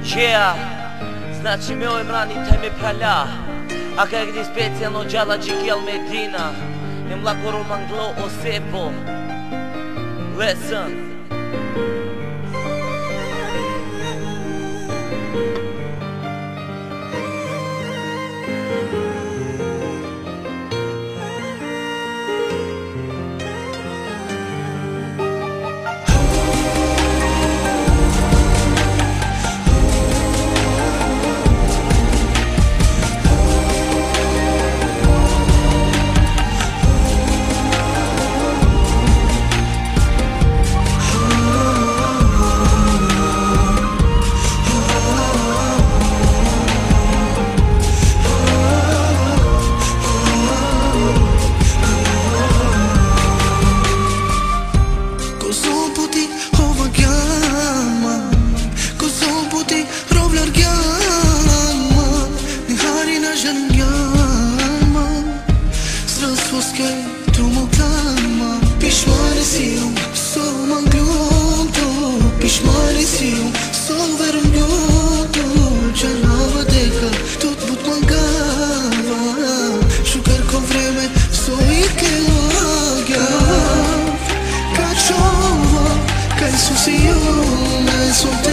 Yeah, znači me oj mrani taj me pralja. A kaj gdje specijalno džala Džigel Medina. Ne mlako romanglo osepo. Listen. Tu më klama Pishmari si jum So më nglum tu Pishmari si jum So verëm nglum tu Gjallava deka Tu të but më ngava Shukar ko vreme So i ke lagja Ka qova Ka i susi jume So